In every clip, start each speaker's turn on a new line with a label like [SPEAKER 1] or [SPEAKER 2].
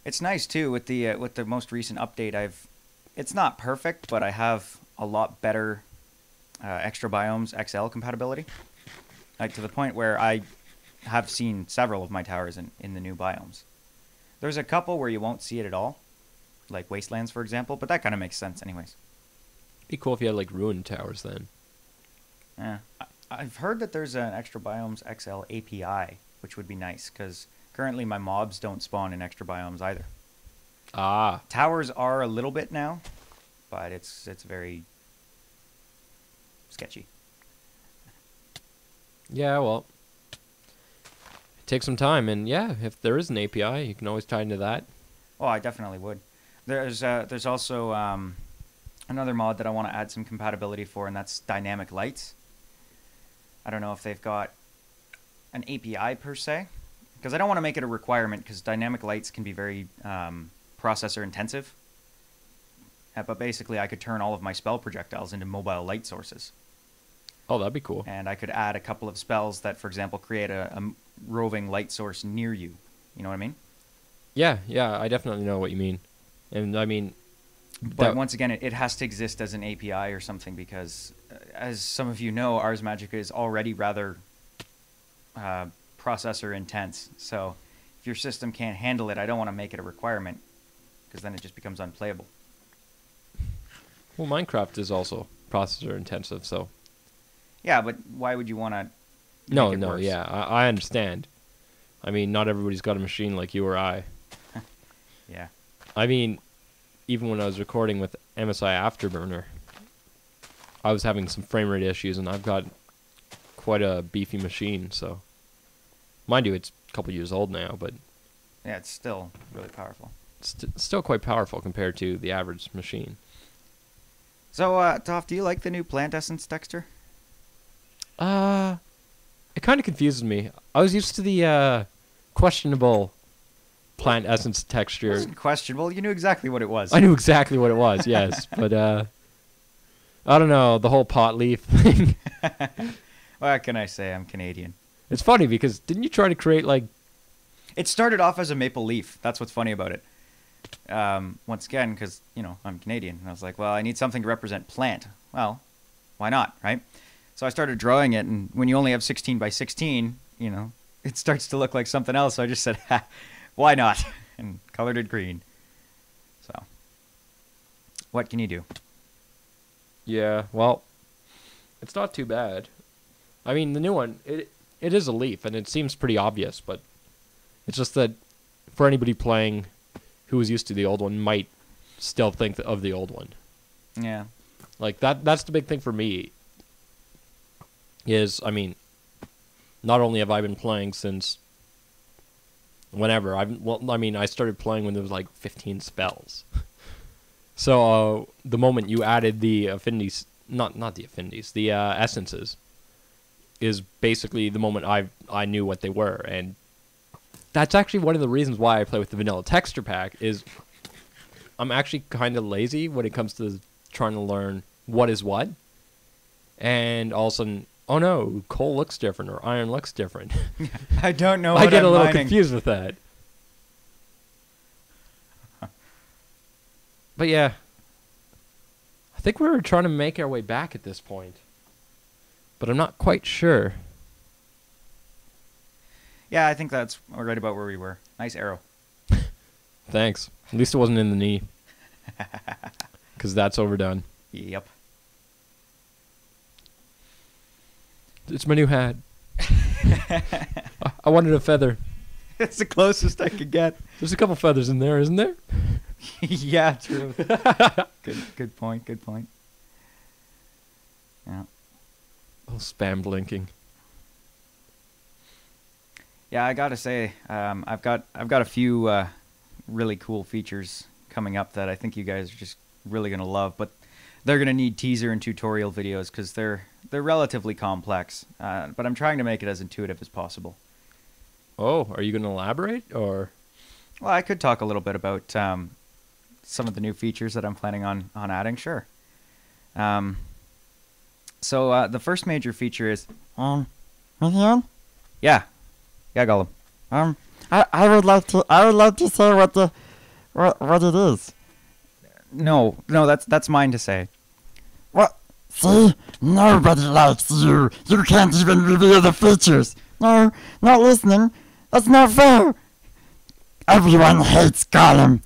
[SPEAKER 1] It's nice too with the most recent update. It's not perfect, but I have a lot better extra biomes XL compatibility. Like to the point where I have seen several of my towers in the new biomes. There's a couple where you won't see it at all, like Wastelands, for example, but that kind of makes sense anyways.
[SPEAKER 2] Be cool if you had like ruined towers then.
[SPEAKER 1] Yeah, I've heard that there's an extra biomes XL API, which would be nice because currently my mobs don't spawn in extra biomes either.
[SPEAKER 2] Ah,
[SPEAKER 1] Towers are a little bit now, but it's very sketchy.
[SPEAKER 2] yeah. Well, take some time, and yeah, if there is an API, you can always tie into that.
[SPEAKER 1] Oh, I definitely would. There's also another mod that I want to add some compatibility for, and that's dynamic lights. I don't know if they've got an API per se, because I don't want to make it a requirement, because dynamic lights can be very processor intensive. But basically, I could turn all of my spell projectiles into mobile light sources.
[SPEAKER 2] Oh, that'd be cool.
[SPEAKER 1] And I could add a couple of spells that, for example, create a roving light source near you. You know what I mean?
[SPEAKER 2] Yeah, yeah. I definitely know what you mean, and I mean,
[SPEAKER 1] But once again, it has to exist as an API or something because, as some of you know, Ars Magica is already rather processor intense. So if your system can't handle it, I don't want to make it a requirement because then it just becomes unplayable.
[SPEAKER 2] well, Minecraft is also processor intensive, so
[SPEAKER 1] Yeah, but why would you want to
[SPEAKER 2] no,
[SPEAKER 1] make it
[SPEAKER 2] no,
[SPEAKER 1] worse?
[SPEAKER 2] yeah, I understand. I mean, not everybody's got a machine like you or I.
[SPEAKER 1] Yeah.
[SPEAKER 2] I mean, even when I was recording with MSI Afterburner, I was having some frame rate issues, and I've got quite a beefy machine, so mind you, it's a couple years old now, but
[SPEAKER 1] Yeah, it's still really powerful.
[SPEAKER 2] it's still quite powerful compared to the average machine.
[SPEAKER 1] So, Toph, do you like the new plant essence texture?
[SPEAKER 2] It kind of confuses me. I was used to the questionable plant essence
[SPEAKER 1] It
[SPEAKER 2] texture.
[SPEAKER 1] wasn't questionable. You knew exactly what it was.
[SPEAKER 2] I knew exactly what it was, yes, but I don't know, the whole pot leaf thing.
[SPEAKER 1] What can I say? I'm Canadian.
[SPEAKER 2] It's funny because didn't you try to create like
[SPEAKER 1] It started off as a maple leaf. That's what's funny about it. Once again, because, I'm Canadian. And I was like, well, I need something to represent plant. Well, why not, right? So I started drawing it, and when you only have 16 by 16, it starts to look like something else. So I just said, why not? And colored it green. So, what can you do?
[SPEAKER 2] yeah, well, it's not too bad. I mean, the new one, it is a leaf, and it seems pretty obvious, but it's just that for anybody playing who was used to the old one might still think of the old one.
[SPEAKER 1] Yeah.
[SPEAKER 2] Like, that's the big thing for me, is, I mean, not only have I been playing since whenever, I started playing when there was like 15 spells. So, the moment you added the affinities, not the affinities, the essences, is basically the moment I knew what they were, and that's actually one of the reasons why I play with the vanilla texture pack, is I'm actually kind of lazy when it comes to trying to learn what is what, and all of a sudden, oh no, coal looks different, or iron looks different.
[SPEAKER 1] I don't know
[SPEAKER 2] I
[SPEAKER 1] what
[SPEAKER 2] get
[SPEAKER 1] I'm
[SPEAKER 2] a little
[SPEAKER 1] mining.
[SPEAKER 2] confused with that. But yeah, I think we were trying to make our way back at this point, but I'm not quite sure.
[SPEAKER 1] Yeah, I think that's right about where we were. Nice arrow.
[SPEAKER 2] Thanks. At least it wasn't in the knee, because that's overdone.
[SPEAKER 1] Yep.
[SPEAKER 2] It's my new hat. I wanted a feather.
[SPEAKER 1] It's the closest I could get.
[SPEAKER 2] There's a couple feathers in there, isn't there?
[SPEAKER 1] Yeah, true. Good point. Good point. Yeah.
[SPEAKER 2] Oh, spam blinking.
[SPEAKER 1] Yeah, I gotta say, I've got a few really cool features coming up that I think you guys are just really gonna love, but they're gonna need teaser and tutorial videos because they're relatively complex. But I'm trying to make it as intuitive as possible.
[SPEAKER 2] Oh, are you going to elaborate, or?
[SPEAKER 1] Well, I could talk a little bit about some of the new features that I'm planning on adding. Sure. So the first major feature is
[SPEAKER 3] Mithion?
[SPEAKER 1] yeah, Gollum.
[SPEAKER 3] I would like to say what the what it is.
[SPEAKER 1] No, that's mine to say.
[SPEAKER 3] What? See? Nobody likes you. You can't even reveal the features. No, not listening. That's not fair. Everyone hates Gollum.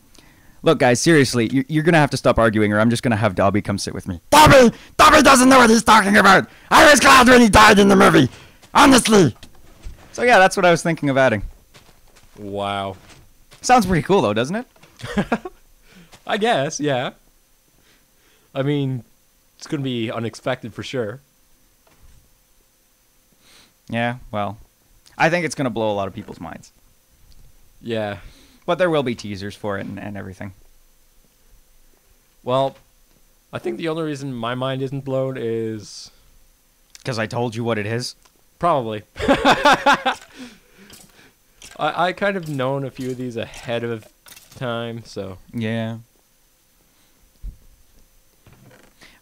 [SPEAKER 1] Look, guys, seriously, you're gonna have to stop arguing, or I'm just gonna have Dobby come sit with me.
[SPEAKER 3] Dobby! Dobby doesn't know what he's talking about. I was glad when he died in the movie. Honestly.
[SPEAKER 1] So yeah, that's what I was thinking of adding.
[SPEAKER 2] Wow.
[SPEAKER 1] Sounds pretty cool, though, doesn't it?
[SPEAKER 2] I guess, yeah. I mean, it's going to be unexpected for sure.
[SPEAKER 1] Yeah, well, I think it's gonna blow a lot of people's minds.
[SPEAKER 2] Yeah.
[SPEAKER 1] But there will be teasers for it and everything.
[SPEAKER 2] Well, I think the only reason my mind isn't blown is...
[SPEAKER 1] Because I told you what it is?
[SPEAKER 2] Probably. I kind of known a few of these ahead of time, so...
[SPEAKER 1] Yeah.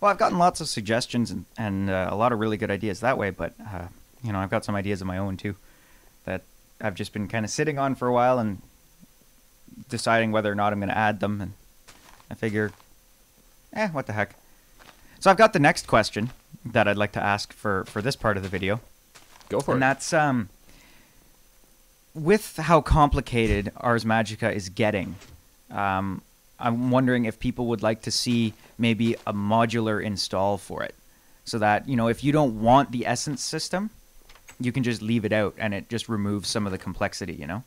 [SPEAKER 1] Well, I've gotten lots of suggestions and a lot of really good ideas that way, but, you know, I've got some ideas of my own, too, that I've just been kind of sitting on for a while and deciding whether or not I'm going to add them, and I figure, what the heck. So I've got the next question that I'd like to ask for this part of the video.
[SPEAKER 2] Go for it.
[SPEAKER 1] And that's, with how complicated Ars Magica is getting, I'm wondering if people would like to see maybe a modular install for it. So that, you know, if you don't want the essence system, you can just leave it out and it just removes some of the complexity, you know?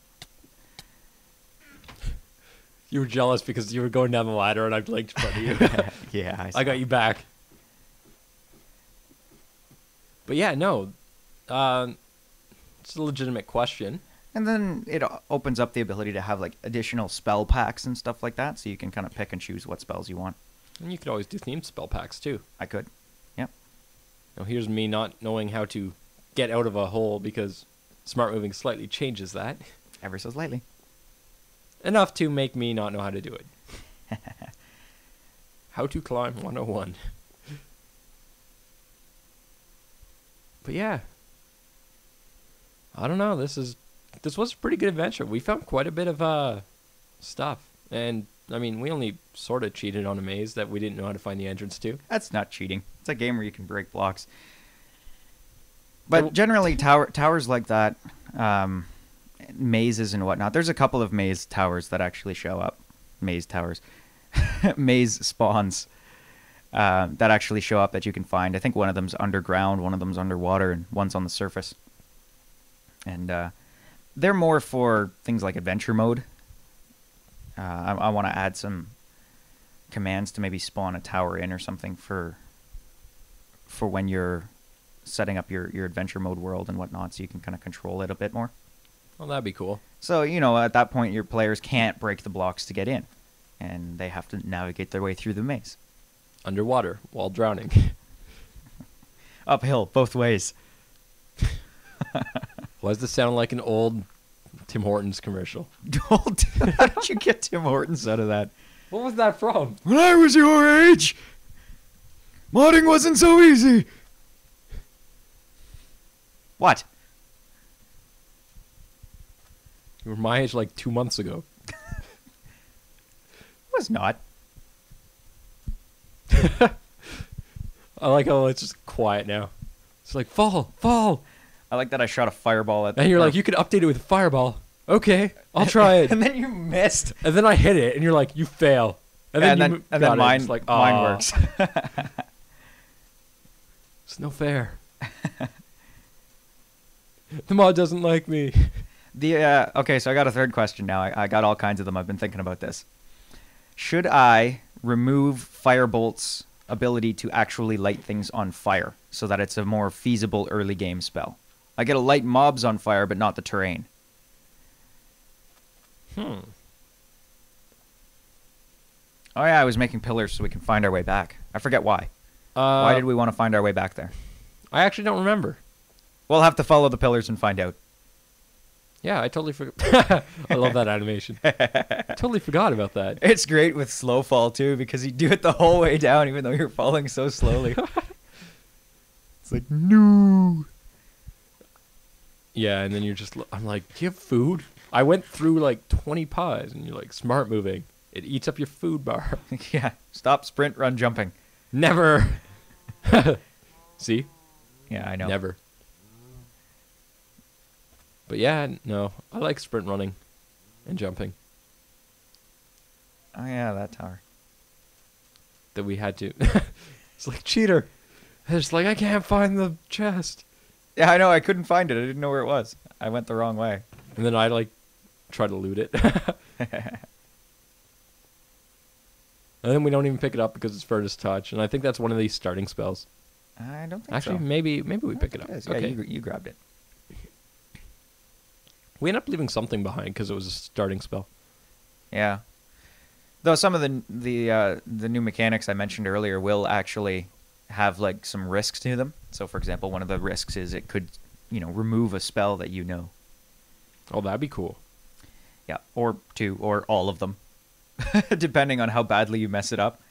[SPEAKER 2] You were jealous because you were going down the ladder and I blinked in front of you.
[SPEAKER 1] Yeah,
[SPEAKER 2] I got you back. But yeah, no. It's a legitimate question.
[SPEAKER 1] And then it opens up the ability to have like additional spell packs and stuff like that, so you can kind of pick and choose what spells you want.
[SPEAKER 2] And you could always do themed spell packs too.
[SPEAKER 1] I could. Yep.
[SPEAKER 2] Now here's me not knowing how to get out of a hole because smart moving slightly changes that.
[SPEAKER 1] Ever so slightly.
[SPEAKER 2] Enough to make me not know how to do it. How to climb 101. But yeah. I don't know, this was a pretty good adventure. We found quite a bit of stuff. And I mean, we only sort of cheated on a maze that we didn't know how to find the entrance to.
[SPEAKER 1] That's not cheating. It's a game where you can break blocks. But generally, towers like that, mazes and whatnot. There's a couple of maze towers that actually show up. Maze towers. Maze spawns that actually show up that you can find. I think one of them's underground, one of them's underwater, and one's on the surface. And they're more for things like adventure mode. I want to add some commands to maybe spawn a tower in or something for when you're setting up your adventure mode world and whatnot, so you can kind of control it a bit more.
[SPEAKER 2] Well, that'd be cool.
[SPEAKER 1] So, you know, at that point, your players can't break the blocks to get in, and they have to navigate their way through the maze.
[SPEAKER 2] Underwater, while drowning.
[SPEAKER 1] Uphill, both ways.
[SPEAKER 2] Why does this sound like an old Tim Hortons commercial?
[SPEAKER 1] How did you get Tim Hortons out of that?
[SPEAKER 2] What was that from?
[SPEAKER 1] When I was your age, modding wasn't so easy. What?
[SPEAKER 2] You were my age like 2 months ago.
[SPEAKER 1] Was not.
[SPEAKER 2] I like how it's just quiet now. It's like, fall.
[SPEAKER 1] I like that I shot a fireball at.
[SPEAKER 2] And you're like, you could update it with a fireball. Okay, I'll try it.
[SPEAKER 1] And then you missed.
[SPEAKER 2] And then I hit it, and you're like, you fail. And then
[SPEAKER 1] mine,
[SPEAKER 2] like,
[SPEAKER 1] mine works.
[SPEAKER 2] It's no fair. The mod doesn't like me.
[SPEAKER 1] Okay, so I got a third question now. I got all kinds of them. I've been thinking about this. Should I remove Firebolt's ability to actually light things on fire so that it's a more feasible early game spell? I get to light mobs on fire, but not the terrain. Oh yeah, I was making pillars so we can find our way back. I forget why. Why did we want to find our way back there?
[SPEAKER 2] I actually don't remember.
[SPEAKER 1] We'll have to follow the pillars and find out.
[SPEAKER 2] Yeah, I totally forgot. I love that animation. I totally forgot about that.
[SPEAKER 1] It's great with slow fall too, because you do it the whole way down even though you're falling so slowly. It's like, no.
[SPEAKER 2] Yeah, and then you're just, I'm like, do you have food? I went through like 20 pies, and you're like, smart moving. It eats up your food bar.
[SPEAKER 1] Yeah. Stop, sprint, run, jumping.
[SPEAKER 2] Never. See?
[SPEAKER 1] Yeah, I know.
[SPEAKER 2] Never. But yeah, no. I like sprint running and jumping.
[SPEAKER 1] Oh, yeah, that tower.
[SPEAKER 2] That we had to. It's like, cheater. It's like, I can't find the chest.
[SPEAKER 1] Yeah, I know. I couldn't find it. I didn't know where it was. I went the wrong way.
[SPEAKER 2] And then I, like, try to loot it. And then we don't even pick it up because it's Furnace Touch. And I think that's one of these starting spells.
[SPEAKER 1] I don't think
[SPEAKER 2] Actually,
[SPEAKER 1] so.
[SPEAKER 2] maybe we pick it up.
[SPEAKER 1] Yeah,
[SPEAKER 2] Okay.
[SPEAKER 1] you grabbed it.
[SPEAKER 2] We end up leaving something behind because it was a starting spell.
[SPEAKER 1] Yeah. Though some of the new mechanics I mentioned earlier will actually have like some risks to them. So, for example, one of the risks is it could, remove a spell that you know.
[SPEAKER 2] Oh, that'd be cool.
[SPEAKER 1] Yeah, or two, or all of them, depending on how badly you mess it up.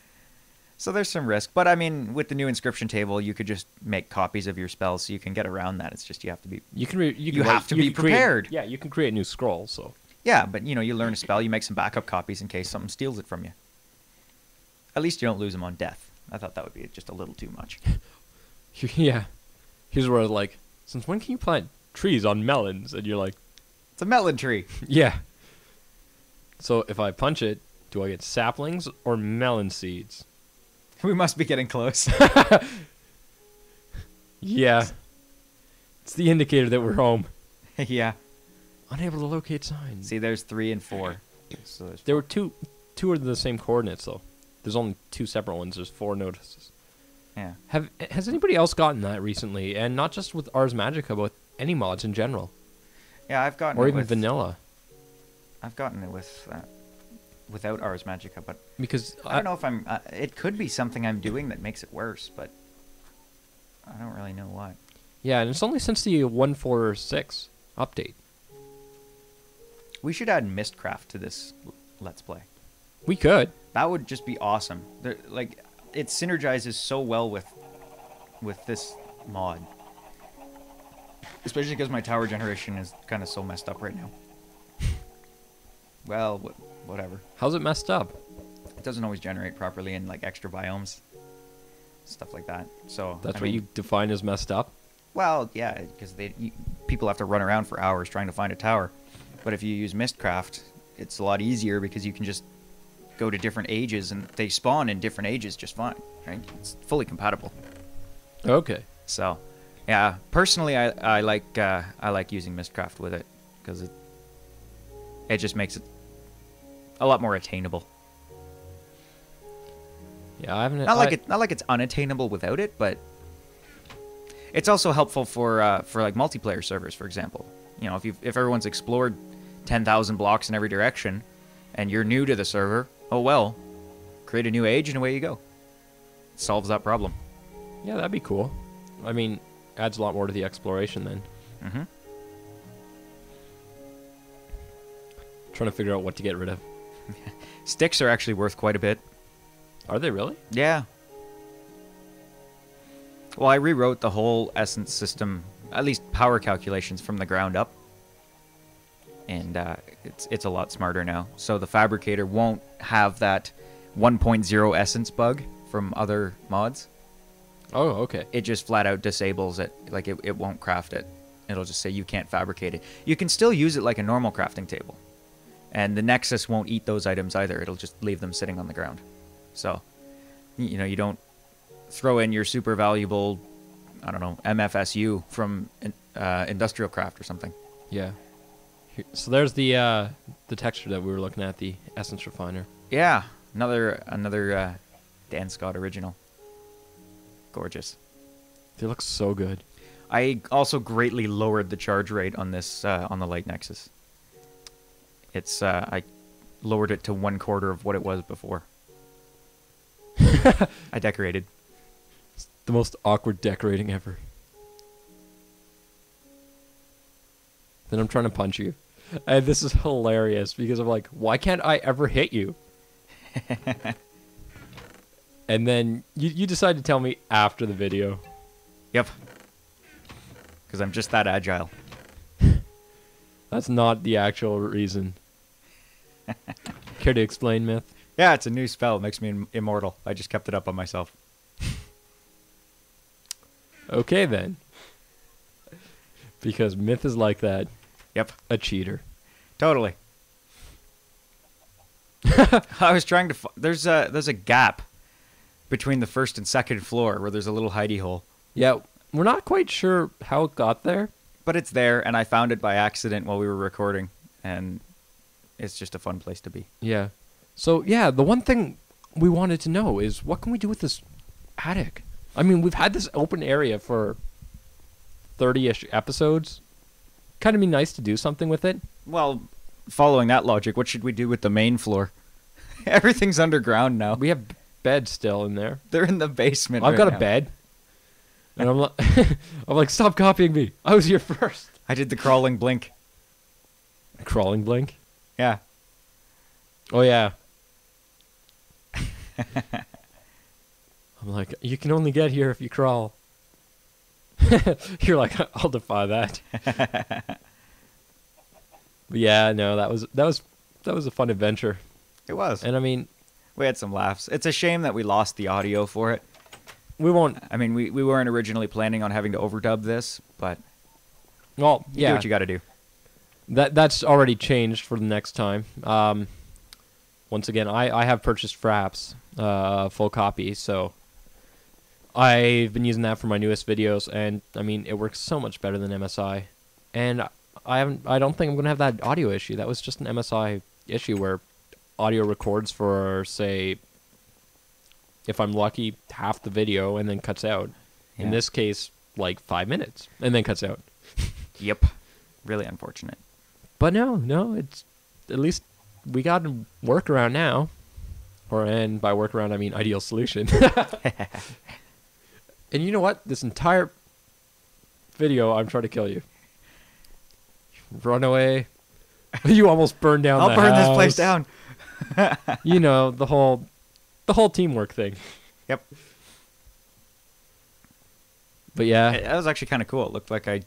[SPEAKER 1] So there's some risk. But I mean, with the new inscription table, you could just make copies of your spells, so you can get around that. It's just you have to be.
[SPEAKER 2] You
[SPEAKER 1] have to be prepared.
[SPEAKER 2] Yeah, you can create new scrolls. So.
[SPEAKER 1] Yeah, but you learn a spell, you make some backup copies in case something steals it from you. At least you don't lose them on death. I thought that would be just a little too much.
[SPEAKER 2] Yeah. Here's where like, since when can you plant trees on melons? And you're like,
[SPEAKER 1] It's a melon tree.
[SPEAKER 2] yeah. So if I punch it, do I get saplings or melon seeds?
[SPEAKER 1] We must be getting close.
[SPEAKER 2] Yeah. It's the indicator that we're home.
[SPEAKER 1] Yeah.
[SPEAKER 2] Unable to locate signs.
[SPEAKER 1] See, there's 3 and 4. So there's
[SPEAKER 2] There were two are the same coordinates though. There's only 2 separate ones. There's 4 notices.
[SPEAKER 1] Yeah.
[SPEAKER 2] Has anybody else gotten that recently? And not just with Ars Magica, but with any mods in general,
[SPEAKER 1] Yeah, I've gotten
[SPEAKER 2] or
[SPEAKER 1] it
[SPEAKER 2] even
[SPEAKER 1] with,
[SPEAKER 2] vanilla.
[SPEAKER 1] I've gotten it with without Ars Magica, but
[SPEAKER 2] Because
[SPEAKER 1] I don't know if I'm. It could be something I'm doing that makes it worse, but I don't really know what.
[SPEAKER 2] Yeah, and it's only since the 1.4.6 update.
[SPEAKER 1] We should add Mystcraft to this Let's Play.
[SPEAKER 2] We could.
[SPEAKER 1] That would just be awesome. Like, it synergizes so well with this mod. Especially because my tower generation is kind of so messed up right now. Well, whatever.
[SPEAKER 2] How's it messed up?
[SPEAKER 1] It doesn't always generate properly in like extra biomes, stuff like that. So
[SPEAKER 2] That's
[SPEAKER 1] I
[SPEAKER 2] what
[SPEAKER 1] mean,
[SPEAKER 2] you define as messed up?
[SPEAKER 1] Well, yeah, because people have to run around for hours trying to find a tower. But if you use Mystcraft, it's a lot easier because you can just go to different ages and they spawn in different ages just fine, right? It's fully compatible.
[SPEAKER 2] Okay.
[SPEAKER 1] So, yeah, personally, I like using Mystcraft with it because it just makes it a lot more attainable.
[SPEAKER 2] Yeah, I haven't...
[SPEAKER 1] Not like it's unattainable without it, but it's also helpful for like multiplayer servers, for example. If everyone's explored 10,000 blocks in every direction, and you're new to the server, oh well, create a new age and away you go. It solves that problem.
[SPEAKER 2] Yeah, that'd be cool. I mean, adds a lot more to the exploration then.
[SPEAKER 1] Mm-hmm.
[SPEAKER 2] Trying to figure out what to get rid of.
[SPEAKER 1] Sticks are actually worth quite a bit.
[SPEAKER 2] Are they really?
[SPEAKER 1] Yeah. Well, I rewrote the whole essence system, at least power calculations, from the ground up. And it's a lot smarter now. So the fabricator won't have that 1.0 essence bug from other mods.
[SPEAKER 2] Oh, okay.
[SPEAKER 1] It just flat out disables it. Like, it won't craft it. It'll just say you can't fabricate it. You can still use it like a normal crafting table. And the Nexus won't eat those items either. It'll just leave them sitting on the ground. So, you don't throw in your super valuable, I don't know, MFSU from Industrial Craft or something.
[SPEAKER 2] Yeah. So there's the texture that we were looking at, the Essence Refiner.
[SPEAKER 1] Yeah, another Dan Scott original. Gorgeous.
[SPEAKER 2] They look so good.
[SPEAKER 1] I also greatly lowered the charge rate on this on the Light Nexus. It's I lowered it to 1/4 of what it was before. I decorated.
[SPEAKER 2] It's the most awkward decorating ever. Then I'm trying to punch you. And this is hilarious because I'm like, why can't I ever hit you? And then you decide to tell me after the video.
[SPEAKER 1] Yep. Because I'm just that Agile.
[SPEAKER 2] That's not the actual reason. Okay, Care to explain, Myth?
[SPEAKER 1] Yeah, it's a new spell. It makes me immortal. I just kept it up on myself.
[SPEAKER 2] Okay, then. Because Myth is like that.
[SPEAKER 1] Yep.
[SPEAKER 2] A cheater.
[SPEAKER 1] Totally. I was trying to... There's a gap between the first and second floor where there's a little hidey hole.
[SPEAKER 2] Yeah, we're not quite sure how it got there.
[SPEAKER 1] But it's there, and I found it by accident while we were recording. And it's just a fun place to be.
[SPEAKER 2] Yeah. So, yeah, the one thing we wanted to know is what can we do with this attic? I mean, we've had this open area for 30-ish episodes. Kind of be nice to do something with it.
[SPEAKER 1] Well, following that logic, what should we do with the main floor? Everything's underground now.
[SPEAKER 2] We have beds still in there.
[SPEAKER 1] They're in the basement.
[SPEAKER 2] I've
[SPEAKER 1] right
[SPEAKER 2] got a
[SPEAKER 1] now.
[SPEAKER 2] bed. And I'm like, I'm like, stop copying me. I was here first.
[SPEAKER 1] I did the crawling blink.
[SPEAKER 2] Crawling blink?
[SPEAKER 1] Yeah.
[SPEAKER 2] Oh, yeah. I'm like, you can only get here if you crawl. You're like, I'll defy that. But yeah, no, that was a fun adventure.
[SPEAKER 1] It was.
[SPEAKER 2] And I mean,
[SPEAKER 1] We had some laughs. It's a shame that we lost the audio for it.
[SPEAKER 2] we won't.
[SPEAKER 1] I mean, we weren't originally planning on having to overdub this, but
[SPEAKER 2] Well,
[SPEAKER 1] you do
[SPEAKER 2] yeah,
[SPEAKER 1] what you got to do.
[SPEAKER 2] that's already changed for the next time. Once again, I have purchased Fraps, full copy, so I've been using that for my newest videos, and I mean, it works so much better than MSI. And I don't think I'm gonna have that audio issue. That was just an MSI issue where audio records for, say, if I'm lucky, half the video and then cuts out. In
[SPEAKER 1] Yeah.
[SPEAKER 2] this case, like 5 minutes and then cuts out.
[SPEAKER 1] Yep. Really unfortunate.
[SPEAKER 2] But no, it's at least we got a workaround now. And by workaround I mean ideal solution. And you know what? This entire video I'm trying to kill you. Run away. You almost burned down
[SPEAKER 1] I'll
[SPEAKER 2] the
[SPEAKER 1] burn
[SPEAKER 2] house.
[SPEAKER 1] this place down.
[SPEAKER 2] You know, the whole teamwork thing.
[SPEAKER 1] Yep.
[SPEAKER 2] But yeah.
[SPEAKER 1] That was actually kind of cool. It looked like I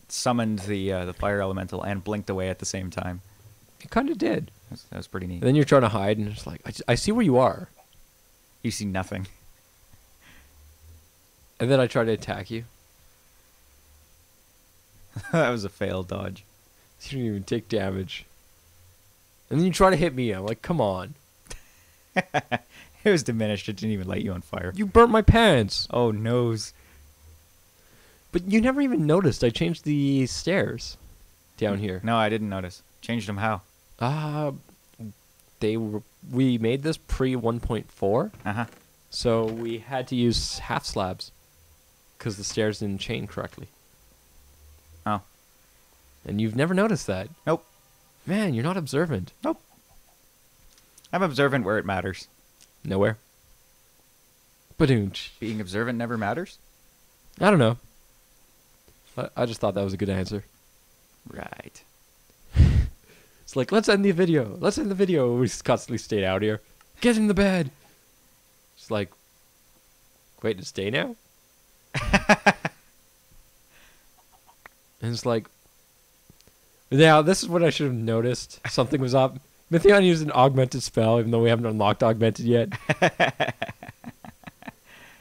[SPEAKER 1] summoned the fire elemental and blinked away at the same time.
[SPEAKER 2] It kind of did.
[SPEAKER 1] That was pretty neat.
[SPEAKER 2] And then you're trying to hide, and it's like, I see where you are.
[SPEAKER 1] You see nothing.
[SPEAKER 2] And then I try to attack you.
[SPEAKER 1] That was a failed dodge.
[SPEAKER 2] You didn't even take damage. And then you try to hit me. I'm like, come on.
[SPEAKER 1] It was diminished. It didn't even light you on fire.
[SPEAKER 2] You burnt my pants.
[SPEAKER 1] Oh, nose.
[SPEAKER 2] But you never even noticed I changed the stairs down here.
[SPEAKER 1] No, I didn't notice. Changed them how?
[SPEAKER 2] We made this pre 1.4,
[SPEAKER 1] Uh-huh.
[SPEAKER 2] so we had to use half slabs because the stairs didn't chain correctly.
[SPEAKER 1] Oh.
[SPEAKER 2] And you've never noticed that.
[SPEAKER 1] Nope.
[SPEAKER 2] Man, you're not observant.
[SPEAKER 1] Nope. I'm observant where it matters.
[SPEAKER 2] Nowhere. Badoonch.
[SPEAKER 1] Being observant never matters?
[SPEAKER 2] I don't know. I just thought that was a good answer.
[SPEAKER 1] Right.
[SPEAKER 2] It's like, let's end the video. Let's end the video. We just constantly stayed out here. Get in the bed. It's like, wait, to stay now? And it's like, now this is what I should have noticed. Something was up. Mithion used an augmented spell, even though we haven't unlocked augmented yet.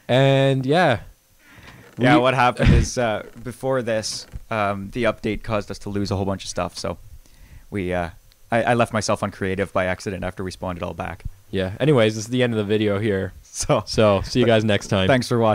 [SPEAKER 2] And yeah.
[SPEAKER 1] Yeah, what happened is before this, the update caused us to lose a whole bunch of stuff. So I left myself on creative by accident after we spawned it all back.
[SPEAKER 2] Yeah. Anyways, this is the end of the video here.
[SPEAKER 1] So
[SPEAKER 2] So see you guys next time.
[SPEAKER 1] thanks for watching.